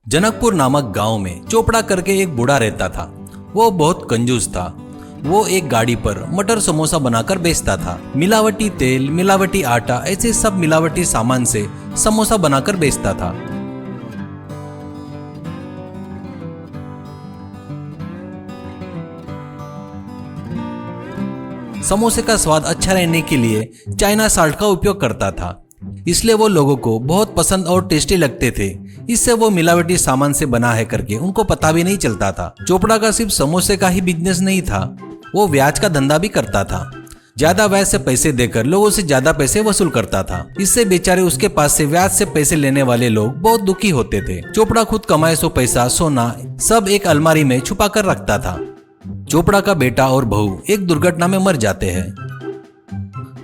जनकपुर नामक गांव में चोपड़ा करके एक बूढ़ा रहता था। वो बहुत कंजूस था। वो एक गाड़ी पर मटर समोसा बनाकर बेचता था। मिलावटी तेल, मिलावटी आटा, ऐसे सब मिलावटी सामान से समोसा बनाकर बेचता था। समोसे का स्वाद अच्छा रहने के लिए चाइना साल्ट का उपयोग करता था, इसलिए वो लोगों को बहुत पसंद और टेस्टी लगते थे। इससे वो मिलावटी सामान से बना है करके उनको पता भी नहीं चलता था। चोपड़ा का सिर्फ समोसे का ही बिजनेस नहीं था, वो ब्याज का धंधा भी करता था। ज्यादा ब्याज से पैसे देकर लोगों से ज्यादा पैसे वसूल करता था। इससे बेचारे उसके पास से ब्याज से पैसे लेने वाले लोग बहुत दुखी होते थे। चोपड़ा खुद कमाए सो पैसा, सोना सब एक अलमारी में छुपा कर रखता था। चोपड़ा का बेटा और बहू एक दुर्घटना में मर जाते हैं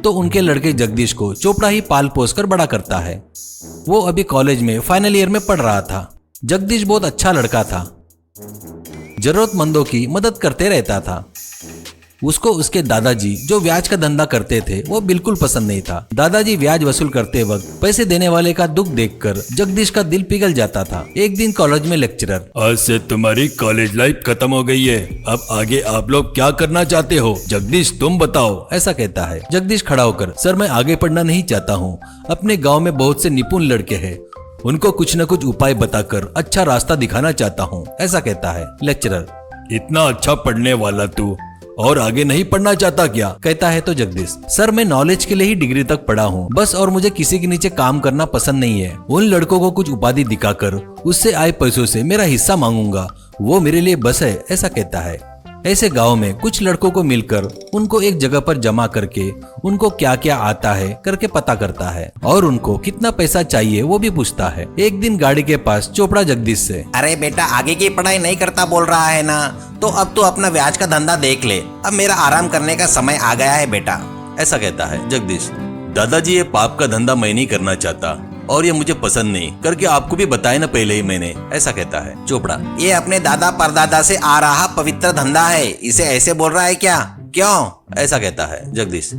तो उनके लड़के जगदीश को चोपड़ा ही पाल पोस कर बड़ा करता है। वो अभी कॉलेज में फाइनल ईयर में पढ़ रहा था। जगदीश बहुत अच्छा लड़का था, जरूरतमंदों की मदद करते रहता था। उसको उसके दादाजी जो ब्याज का धंधा करते थे वो बिल्कुल पसंद नहीं था। दादाजी ब्याज वसूल करते वक्त पैसे देने वाले का दुख देखकर जगदीश का दिल पिघल जाता था। एक दिन कॉलेज में लेक्चरर, आज से तुम्हारी कॉलेज लाइफ खत्म हो गई है, अब आगे आप लोग क्या करना चाहते हो? जगदीश तुम बताओ, ऐसा कहता है। जगदीश खड़ा होकर, सर मैं आगे पढ़ना नहीं चाहता हूँ। अपने गाँव में बहुत से निपुण लड़के हैं, उनको कुछ न कुछ उपाय बताकर अच्छा रास्ता दिखाना चाहता हूँ, ऐसा कहता है। लेक्चरर, इतना अच्छा पढ़ने वाला तू और आगे नहीं पढ़ना चाहता क्या? कहता है तो जगदीश, सर मैं नॉलेज के लिए ही डिग्री तक पढ़ा हूँ बस, और मुझे किसी के नीचे काम करना पसंद नहीं है। उन लड़कों को कुछ उपाधि दिखाकर उससे आए पैसों से मेरा हिस्सा मांगूंगा, वो मेरे लिए बस है, ऐसा कहता है। ऐसे गांव में कुछ लड़कों को मिलकर उनको एक जगह पर जमा करके उनको क्या क्या आता है करके पता करता है और उनको कितना पैसा चाहिए वो भी पूछता है। एक दिन गाड़ी के पास चोपड़ा जगदीश से, अरे बेटा आगे की पढ़ाई नहीं करता बोल रहा है ना, तो अब तू अपना ब्याज का धंधा देख ले, अब मेरा आराम करने का समय आ गया है बेटा, ऐसा कहता है। जगदीश, दादाजी ये पाप का धंधा मैं नहीं करना चाहता और ये मुझे पसंद नहीं करके आपको भी बताया ना पहले ही मैंने, ऐसा कहता है। चोपड़ा, ये अपने दादा परदादा से आ रहा पवित्र धंधा है, इसे ऐसे बोल रहा है क्या? क्यों? ऐसा कहता है। जगदीश,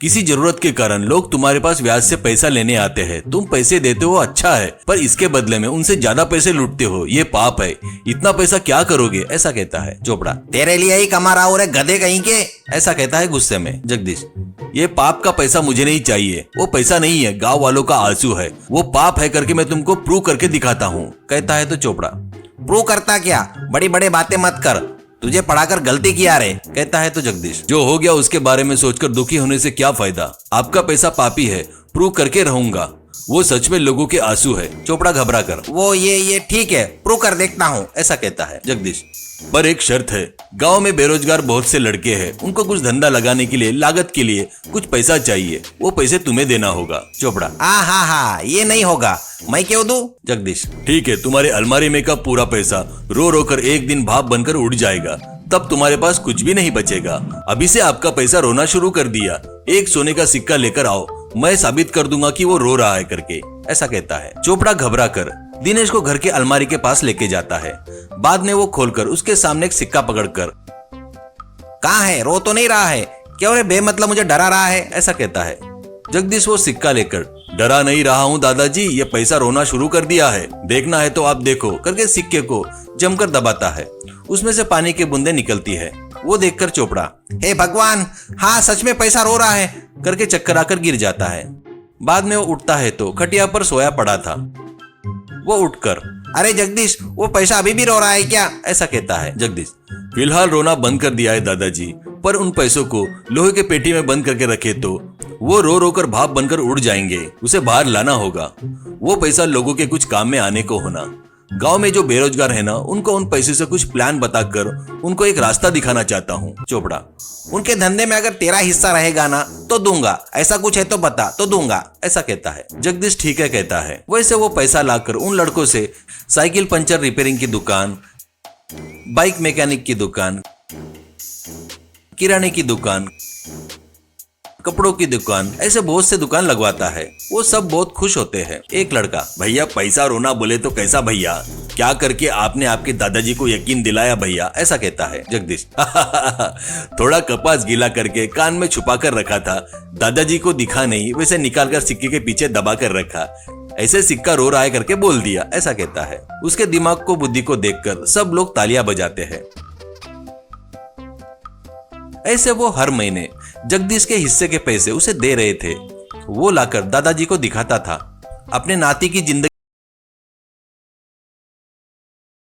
किसी जरूरत के कारण लोग तुम्हारे पास ब्याज से पैसा लेने आते हैं, तुम पैसे देते हो अच्छा है, पर इसके बदले में उनसे ज्यादा पैसे लूटते हो, ये पाप है। इतना पैसा क्या करोगे? ऐसा कहता है। चोपड़ा, तेरे लिए ही कमा रहा हूँ रे गधे कहीं के, ऐसा कहता है गुस्से में। जगदीश, ये पाप का पैसा मुझे नहीं चाहिए, वो पैसा नहीं है, गांव वालों का आंसू है, वो पाप है करके मैं तुमको प्रूव करके दिखाता हूँ, कहता है तो चोपड़ा, प्रूव करता क्या? बड़ी बड़ी बातें मत कर, तुझे पढ़ाकर गलती किया रे, कहता है तो जगदीश, जो हो गया उसके बारे में सोचकर दुखी होने से क्या फायदा? आपका पैसा पापी है, प्रूव करके रहूंगा, वो सच में लोगों के आंसू है। चोपड़ा घबरा कर, वो ये ठीक है, प्रूव कर देखता हूँ, ऐसा कहता है। जगदीश, पर एक शर्त है, गांव में बेरोजगार बहुत से लड़के हैं, उनको कुछ धंधा लगाने के लिए लागत के लिए कुछ पैसा चाहिए, वो पैसे तुम्हें देना होगा। चोपड़ा, हाँ, ये नहीं होगा, मैं क्यों दूं? जगदीश, ठीक है, तुम्हारे अलमारी में का पूरा पैसा रो रो कर एक दिन भाप बनकर उड़ जाएगा, तब तुम्हारे पास कुछ भी नहीं बचेगा। अभी से आपका पैसा रोना शुरू कर दिया, एक सोने का सिक्का लेकर आओ, मैं साबित कर दूंगा कि वो रो रहा है करके, ऐसा कहता है। चोपड़ा घबरा कर दिनेश को घर के अलमारी के पास लेके जाता है। बाद में वो खोलकर उसके सामने एक सिक्का पकड़कर, कहाँ है? रो तो नहीं रहा है, क्यों रे बेमतलब मुझे डरा रहा है, ऐसा कहता है। जगदीश वो सिक्का लेकर, डरा नहीं रहा हूँ दादाजी, ये पैसा रोना शुरू कर दिया है, देखना है तो आप देखो करके सिक्के को जमकर दबाता है। उसमें से पानी की बूंदें निकलती है। वो देखकर चोपड़ा, हे भगवान, हाँ सच में पैसा रो रहा है करके चक्कर आकर गिर जाता है। बाद में वो उठता है तो खटिया पर सोया पड़ा था। वो उठकर, अरे जगदीश, वो पैसा अभी भी रो रहा है क्या? ऐसा कहता है। जगदीश, फिलहाल रोना बंद कर दिया है दादाजी, पर उन पैसों को लोहे के पेटी में बंद करके रखे तो वो रो रो कर भाप बनकर उड़ जाएंगे, उसे बाहर लाना होगा। वो पैसा लोगों के कुछ काम में आने को होना। गांव में जो बेरोजगार है ना, उनको उन पैसे से कुछ प्लान बताकर उनको एक रास्ता दिखाना चाहता हूँ। चोपड़ा, उनके धंधे में अगर तेरा हिस्सा रहेगा ना तो दूंगा, ऐसा कुछ है तो बता तो दूंगा, ऐसा कहता है। जगदीश ठीक है कहता है। वैसे वो पैसा लाकर उन लड़कों से साइकिल पंचर रिपेयरिंग की दुकान, बाइक मैकेनिक की दुकान, किराने की दुकान, कपड़ों की दुकान, ऐसे बहुत से दुकान लगवाता है। वो सब बहुत खुश होते हैं। एक लड़का, भैया पैसा रोना बोले तो कैसा भैया, क्या करके आपने आपके दादाजी को यकीन दिलाया भैया, ऐसा कहता है। जगदीश, थोड़ा कपास गीला करके कान में छुपा कर रखा था, दादाजी को दिखा नहीं, वैसे निकाल कर सिक्के के पीछे दबा कर रखा, ऐसे सिक्का रो रहा है करके बोल दिया, ऐसा कहता है। उसके दिमाग को बुद्धि को देखकर सब लोग तालियां बजाते हैं। ऐसे वो हर महीने जगदीश के हिस्से के पैसे उसे दे रहे थे। वो लाकर दादाजी को दिखाता था। अपने नाती की जिंदगी